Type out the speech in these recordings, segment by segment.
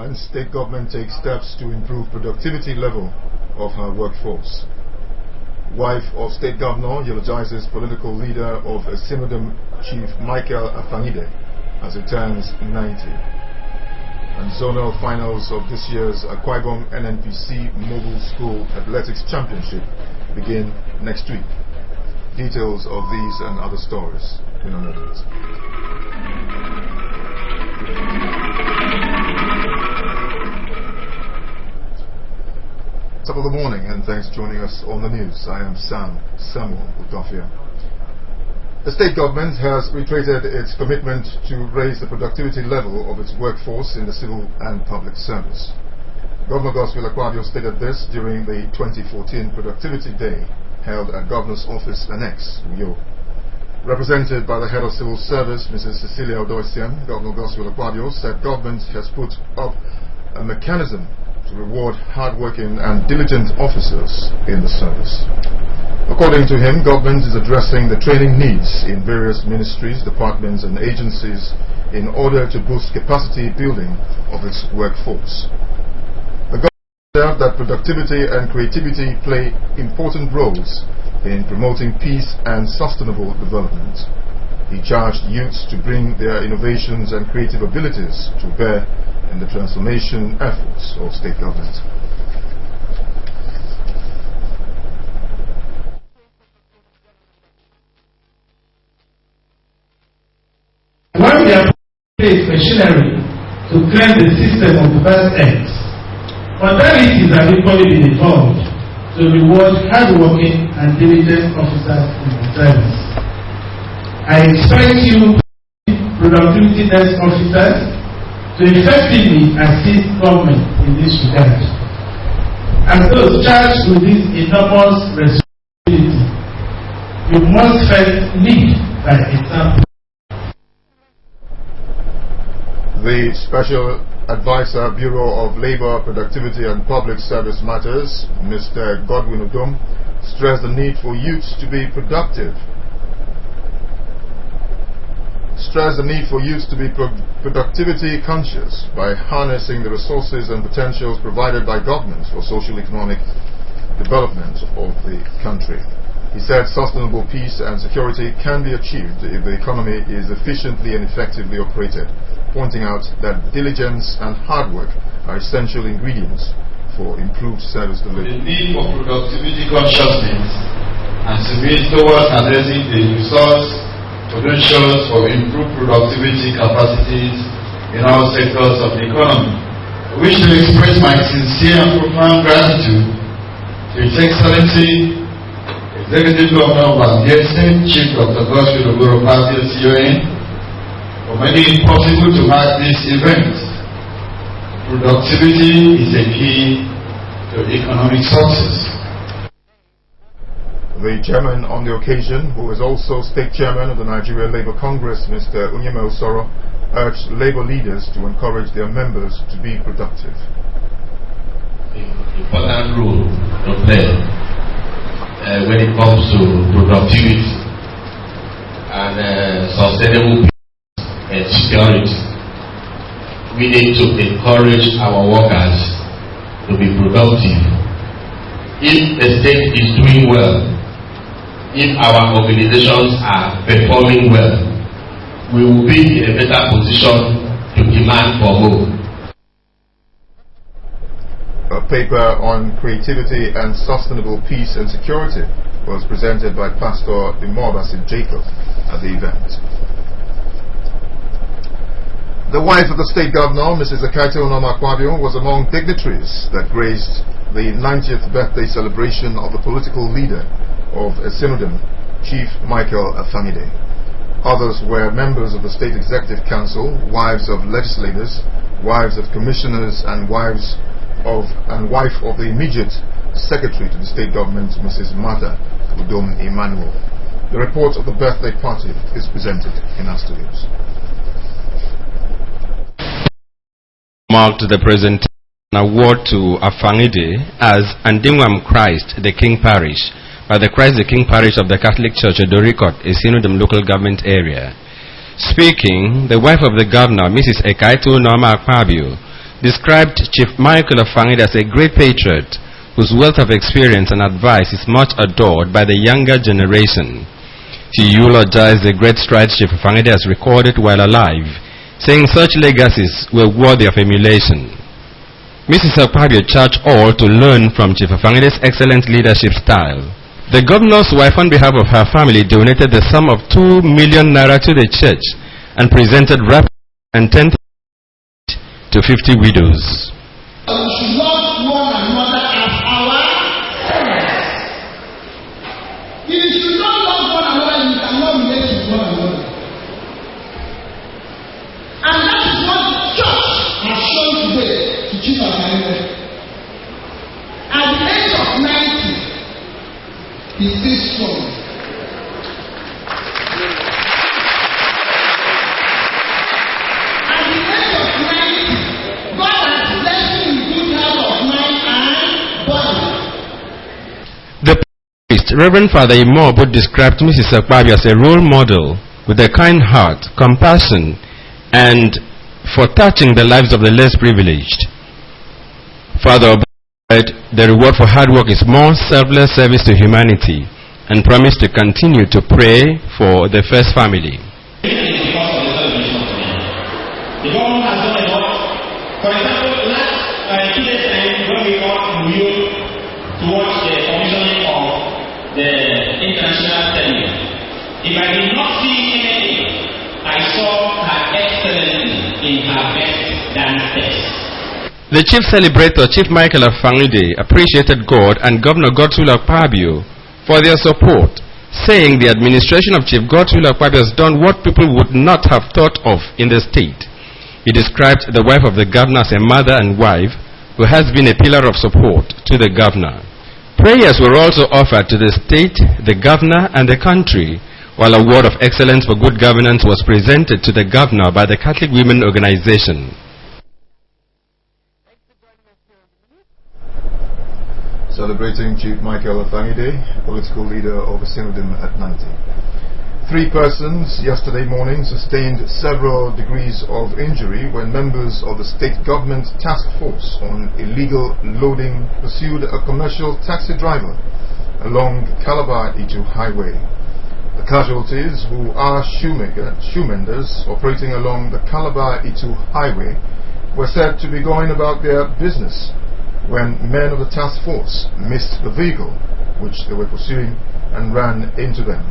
deadlines, state government takes steps to improve productivity level of her workforce. Wife of state governor eulogizes political leader of Esinodom Chief Michael Afangide as he turns 90. And zonal finals of this year's Akwa Ibom NNPC Mobile School Athletics Championship begin next week. Details of these and other stories in a moment. Top of the morning, and thanks for joining us on the news. I am Samuel Utofia. The state government has reiterated its commitment to raise the productivity level of its workforce in the civil and public service. Governor Godswill Akpabio stated this during the 2014 Productivity Day held at Governor's Office Annex, Uyo. Represented by the head of civil service, Mrs. Cecilia Odoisian, Governor Godswill Akpabio said government has put up a mechanism to reward hard-working and diligent officers in the service. According to him, government is addressing the training needs in various ministries, departments and agencies in order to boost capacity building of its workforce. The government said that productivity and creativity play important roles in promoting peace and sustainable development. He charged youths to bring their innovations and creative abilities to bear in the transformation efforts of state government. When we have placed machinery to cleanse the system of the best ends, authorities have equally been involved to reward hardworking and diligent officers in the service. I expect you, productivity desk officers, to effectively assist government in this regard. As those charged with this enormous responsibility, you must first lead by example. The Special Advisor, Bureau of Labor, Productivity and Public Service Matters, Mr. Godwin Udom, stressed the need for youths to be productive. Productivity conscious by harnessing the resources and potentials provided by governments for social-economic development of the country. He said sustainable peace and security can be achieved if the economy is efficiently and effectively operated, pointing out that diligence and hard work are essential ingredients for improved service delivery. The need for productivity consciousness and submit towards addressing the resource potentials for improved productivity capacities in all sectors of the economy. I wish to express my sincere and profound gratitude to His Excellency, Executive Governor of Abia State, Chief Dr. Godswill Akpabio, CON, for making it possible to mark this event. Productivity is a key to economic success. The chairman on the occasion, who is also state chairman of the Nigeria Labour Congress, Mr. Unyeme Osoro, urged labour leaders to encourage their members to be productive. Important role to play when it comes to productivity and sustainable peace and security. We need to encourage our workers to be productive. If the state is doing well, if our organizations are performing well, we will be in a better position to demand for more. A paper on creativity and sustainable peace and security was presented by Pastor Imobasi Jacob at the event. The wife of the state governor, Mrs. Ekaite Onoma Akpabio, was among dignitaries that graced the 90th birthday celebration of the political leader of Esinodom, Chief Michael Afangide. Others were members of the State Executive Council, wives of legislators, wives of commissioners, and wife of the immediate secretary to the state government, Mrs. Martha Udom Emmanuel. The report of the birthday party is presented in our studios. Marked the presentation award to Afangide as Andingwam Christ the King Parish by the Christ the King Parish of the Catholic Church at Dorikot, a Esinodom local government area. Speaking, the wife of the governor, Mrs. Ekaite Onoma Akpabio, described Chief Michael Ofangide as a great patriot whose wealth of experience and advice is much adored by the younger generation. She eulogized the great strides Chief Ofangide has recorded while alive, saying such legacies were worthy of emulation. Mrs. Okpabio charged all to learn from Chief Ofangide's excellent leadership style. The governor's wife, on behalf of her family, donated the sum of 2 million naira to the church and presented wrappers and 10 to 50 widows. We should love one another as ourselves. If you should not love one another, you cannot relate with one another. And that is what the church has shown today to Chief Ofanide. At the age of 90, he is still strong. At the age of 90, God has blessed him with good health of mind and body. The priest, Reverend Father Imobu, described Mrs. Okpabio as a role model with a kind heart, compassion, and for touching the lives of the less privileged. Father said the reward for hard work is more selfless service to humanity, and promised to continue to pray for the first family. The government has done a lot. For example, last 2 days time, when we got New to watch the commissioning of the international seminar, if I did not see anything, I saw her excellency in her best dance test. The chief celebrator, Chief Michael Ofangide, appreciated God and Governor Godswill Okpabio for their support, saying the administration of Chief Godswill Okpabio has done what people would not have thought of in the state. He described the wife of the governor as a mother and wife who has been a pillar of support to the governor. Prayers were also offered to the state, the governor, and the country, while a word of excellence for good governance was presented to the governor by the Catholic Women Organization. Celebrating Chief Michael Ofangide, political leader of the Synodom at 90. 3 persons yesterday morning sustained several degrees of injury when members of the state government task force on illegal loading pursued a commercial taxi driver along Calabar-Itu Highway. The casualties, who are shoemenders operating along the Calabar-Itu Highway, were said to be going about their business when men of the task force missed the vehicle which they were pursuing and ran into them.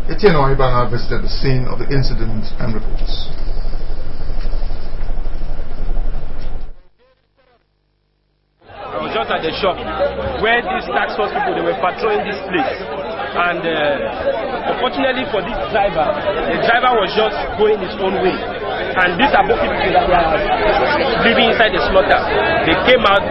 Etienne Oibanga visited the scene of the incident and reports. I was just at the shop where these tax force people, they were patrolling this place, and unfortunately for this driver, the driver was just going his own way, and these are both people that they are living inside the slaughter. They came out,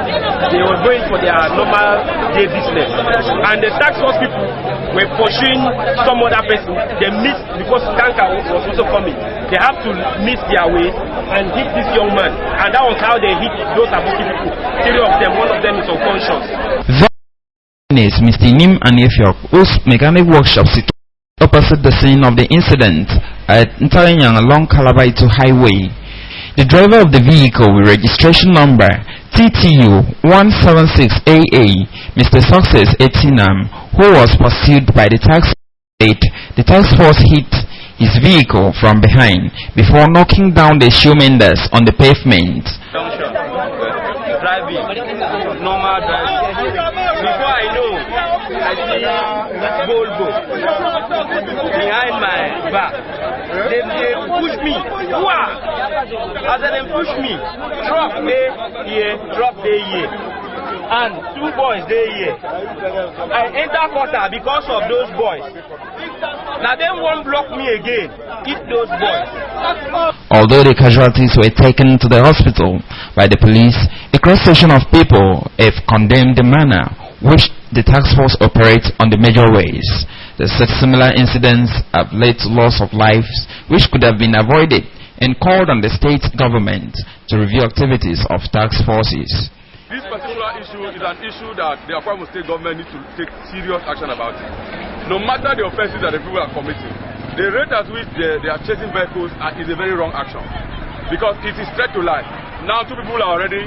they were going for their normal day business, and the tax force people were pursuing some other person. They missed because Kanka was also coming. They have to miss their way and hit this young man, and that was how they hit those Abuki people. 3 of them, one of them is unconscious. Is Mr. Nim Anifiok, whose mechanic workshop situated opposite the scene of the incident at Ntarinyang along Calabar-Itu Highway. The driver of the vehicle with registration number TTU 176AA, Mr. Success Etinam, who was pursued by the tax force hit his vehicle from behind before knocking down the shoemenders on the pavement. Driving, normal driving. Before I know, I see Volvo behind my back. They push me. Wow! As they push me, drop there, here, drop there, here. And 2 boys there, here. I enter quarter because of those boys. Now they won't block me again. Hit those boys. Although the casualties were taken to the hospital by the police, a cross-section of people have condemned the manner which the task force operates on the major ways. The similar incidents have led to loss of lives which could have been avoided, and called on the state government to review activities of task forces. This particular issue is an issue that the Akwa Ibom state government needs to take serious action about it. No matter the offenses that the people are committing, the rate at which they are chasing vehicles is a very wrong action, because it is threat to life. Now 2 people are already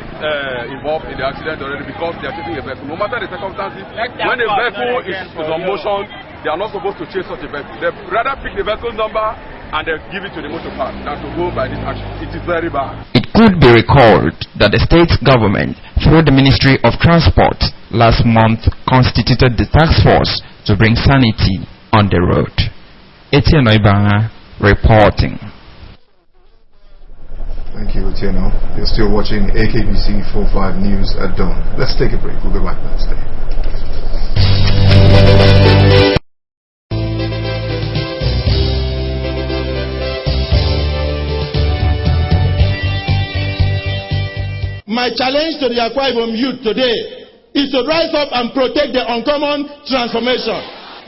involved in the accident already because they are chasing a vehicle. No matter the circumstances, when a vehicle is on motion, they are not supposed to chase such a vehicle. They rather pick the vehicle number and they give it to the motor park than to go by this action. It is very bad. It could be recalled that the state government, through the Ministry of Transport, last month constituted the task force to bring sanity on the road. Etienne Oibanga reporting. Thank you, Otieno. You're still watching AKBC 45 News at dawn. Let's take a break. We'll be back next day. My challenge to the Akwa Ibom youth today is to rise up and protect the uncommon transformation.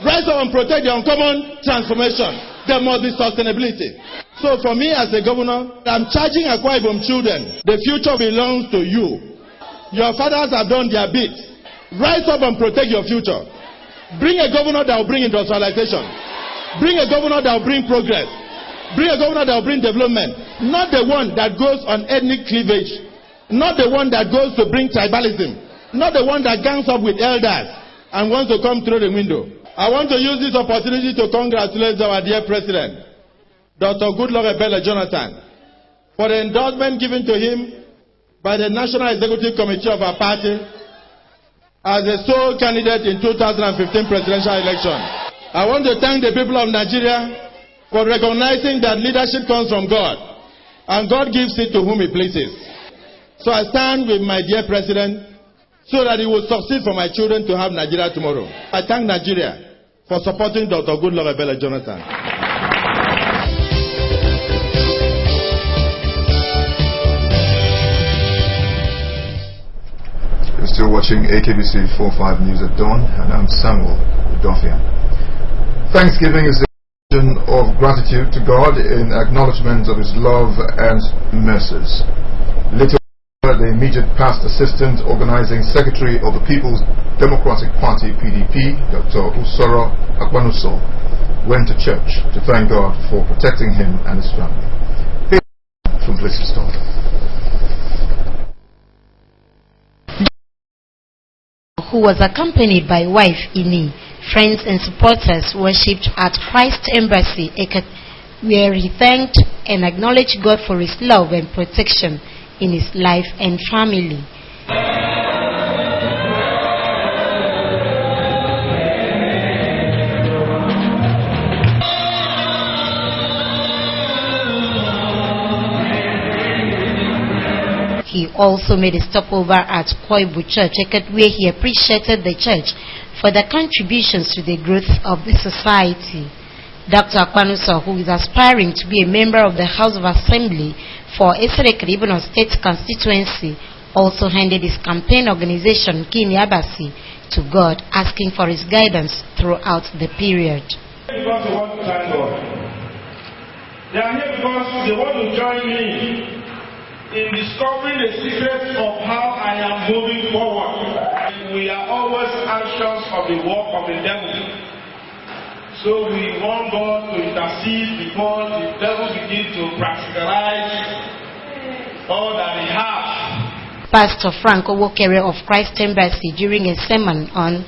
Rise up and protect the uncommon transformation. There must be sustainability. So for me as a governor, I'm charging Akwa Ibom children. The future belongs to you. Your fathers have done their bit. Rise up and protect your future. Bring a governor that will bring industrialization. Bring a governor that will bring progress. Bring a governor that will bring development. Not the one that goes on ethnic cleavage. Not the one that goes to bring tribalism. Not the one that gangs up with elders and wants to come through the window. I want to use this opportunity to congratulate our dear President, Dr. Goodluck Ebele Jonathan, for the endorsement given to him by the National Executive Committee of our party as the sole candidate in 2015 presidential election. I want to thank the people of Nigeria for recognizing that leadership comes from God, and God gives it to whom He pleases. So I stand with my dear President so that he will succeed for my children to have Nigeria tomorrow. I thank Nigeria for supporting Dr. Goodluck Ebele Jonathan. You're still watching AKBC 45 News at dawn, and I'm Samuel Udofia. Thanksgiving is the expression of gratitude to God in acknowledgement of His love and mercies. Little the immediate past assistant organizing secretary of the People's Democratic Party PDP, Dr. Usoro Akwanuso, went to church to thank God for protecting him and his family. From Places Talk. Who was accompanied by wife Ini, friends and supporters worshipped at Christ Embassy, where he thanked and acknowledged God for His love and protection in his life and family. He also made a stopover at Koibu Church, where he appreciated the church for the contributions to the growth of the society. Dr. Akwanuso, who is aspiring to be a member of the House of Assembly for Esereke Ibono State constituency, also handed his campaign organization, Kini Abasi, to God, asking for his guidance throughout the period. Because they want to thank God. They are here because they want to join me in discovering the secrets of how I am moving forward. We are always anxious of the work of the devil. So we want God to intercede before the devil begins to practicalize all that he has. Pastor Frank Owokere of Christ Embassy, during a sermon on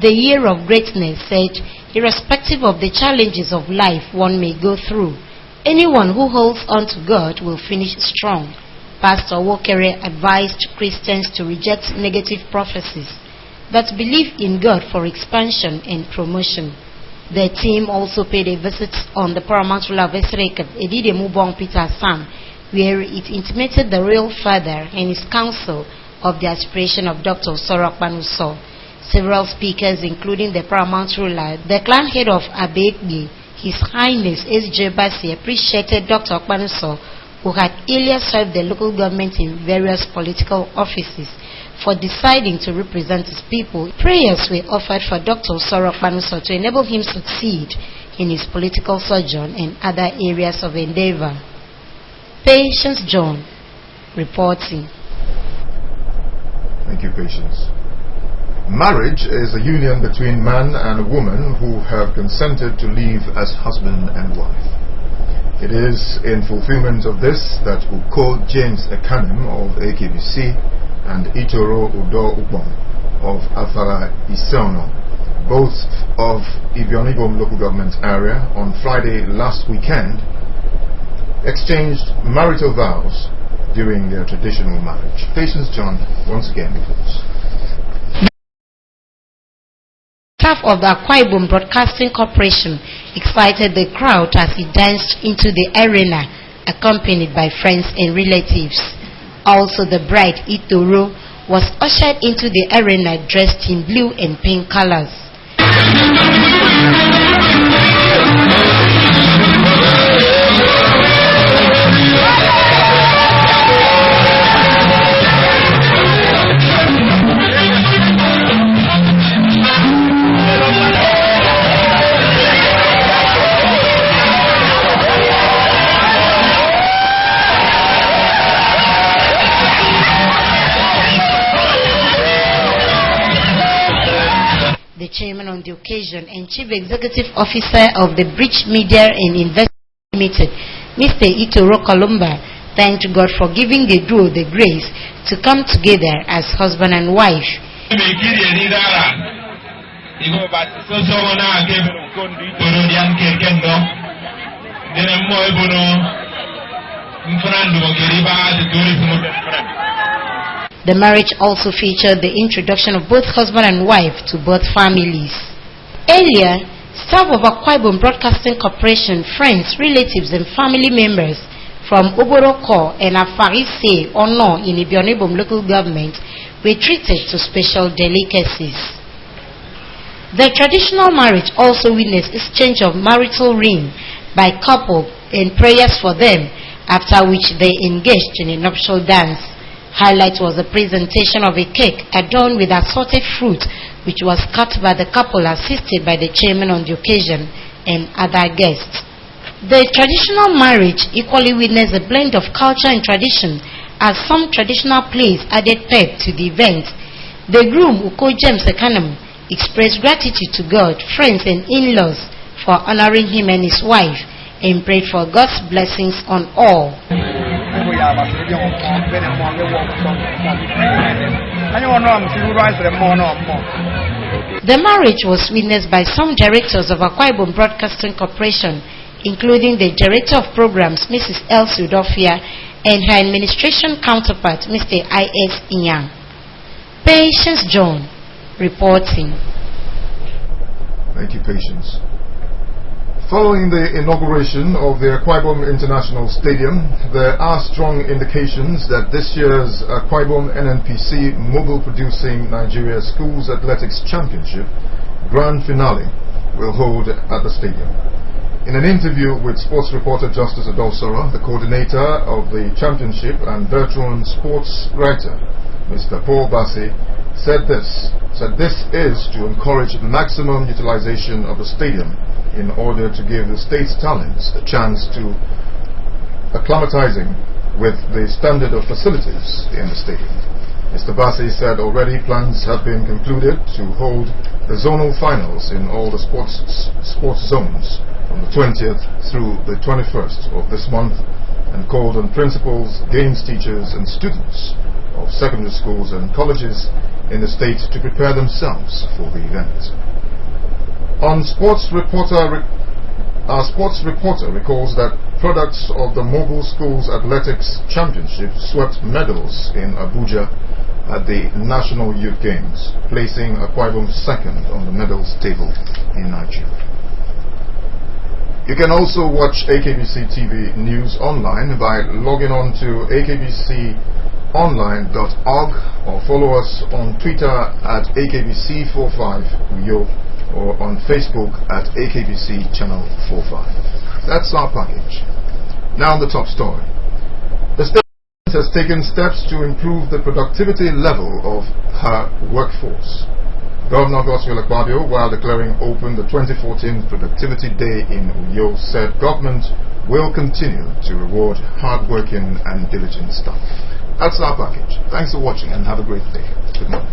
the Year of Greatness, said, irrespective of the challenges of life one may go through, anyone who holds on to God will finish strong. Pastor Owokere advised Christians to reject negative prophecies, but believe in God for expansion and promotion. The team also paid a visit on the paramount ruler of Esereke, Edide Mubong Peter Sam, where it intimated the real father and his counsel of the aspiration of Dr. Usoro Akwanuso. Several speakers, including the paramount ruler, the clan head of Abegbe, His Highness S.J. Basi, appreciated Dr. Akwanuso, who had earlier served the local government in various political offices, for deciding to represent his people. Prayers were offered for Dr. Usoro Akwanuso to enable him succeed in his political sojourn and other areas of endeavor. Patience John, reporting. Thank you, Patience. Marriage is a union between man and a woman who have consented to live as husband and wife. It is in fulfillment of this that Uko James Ekanem of AKBC and Itoro Udo Ubon of Afara Iseono, both of Ibionibom local government area, on Friday last weekend, exchanged marital vows during their traditional marriage. Patience John once again reports. Staff of the Akwa Ibom Broadcasting Corporation excited the crowd as he danced into the arena, accompanied by friends and relatives. Also, the bride, Itoro, was ushered into the arena dressed in blue and pink colors. The chairman on the occasion and chief executive officer of the Bridge Media and Investment Limited, Mr. Itoro Kolumba, thanked God for giving the duo the grace to come together as husband and wife. The marriage also featured the introduction of both husband and wife to both families. Earlier, staff of Akwa Ibom Broadcasting Corporation, friends, relatives and family members from Oboroko and Afarise Ono in Ibionibom local government were treated to special delicacies. The traditional marriage also witnessed exchange of marital ring by couple and prayers for them, after which they engaged in a nuptial dance. Highlight was the presentation of a cake adorned with assorted fruit, which was cut by the couple assisted by the chairman on the occasion and other guests. The traditional marriage equally witnessed a blend of culture and tradition, as some traditional plays added pep to the event. The groom, Uko James Ekanem, expressed gratitude to God, friends and in-laws for honoring him and his wife, and prayed for God's blessings on all. The marriage was witnessed by some directors of Akwa Ibom Broadcasting Corporation, including the Director of Programs, Mrs. Elsie Udofia, and her administration counterpart, Mr. I.S. Inyang. Patience John, reporting. Thank you, Patience. Following the inauguration of the Akwa Ibom International Stadium, there are strong indications that this year's Akwa Ibom NNPC Mobile Producing Nigeria Schools Athletics Championship Grand Finale will hold at the stadium. In an interview with sports reporter Justice Adolsora, the coordinator of the championship and veteran sports writer, Mr. Paul Bassi, said this is to encourage maximum utilization of the stadium in order to give the state's talents the chance to acclimatizing with the standard of facilities in the stadium. Mr. Bassi said already plans have been concluded to hold the zonal finals in all the sports zones from the 20th through the 21st of this month, and called on principals, games teachers and students of secondary schools and colleges in the state to prepare themselves for the event. Our sports reporter recalls that products of the Mobile Schools Athletics Championship swept medals in Abuja at the National Youth Games, placing Akwa Ibom second on the medals table in Nigeria. You can also watch AKBC TV News online by logging on to akbconline.org or follow us on Twitter at AKBC45Uyo or on Facebook at AKBC Channel 45. That's our package. Now the top story. The state has taken steps to improve the productivity level of her workforce. Governor Godswill Akpabio, while declaring open the 2014 Productivity Day in Uyo, said government will continue to reward hard-working and diligent staff. That's our package. Thanks for watching and have a great day. Good morning.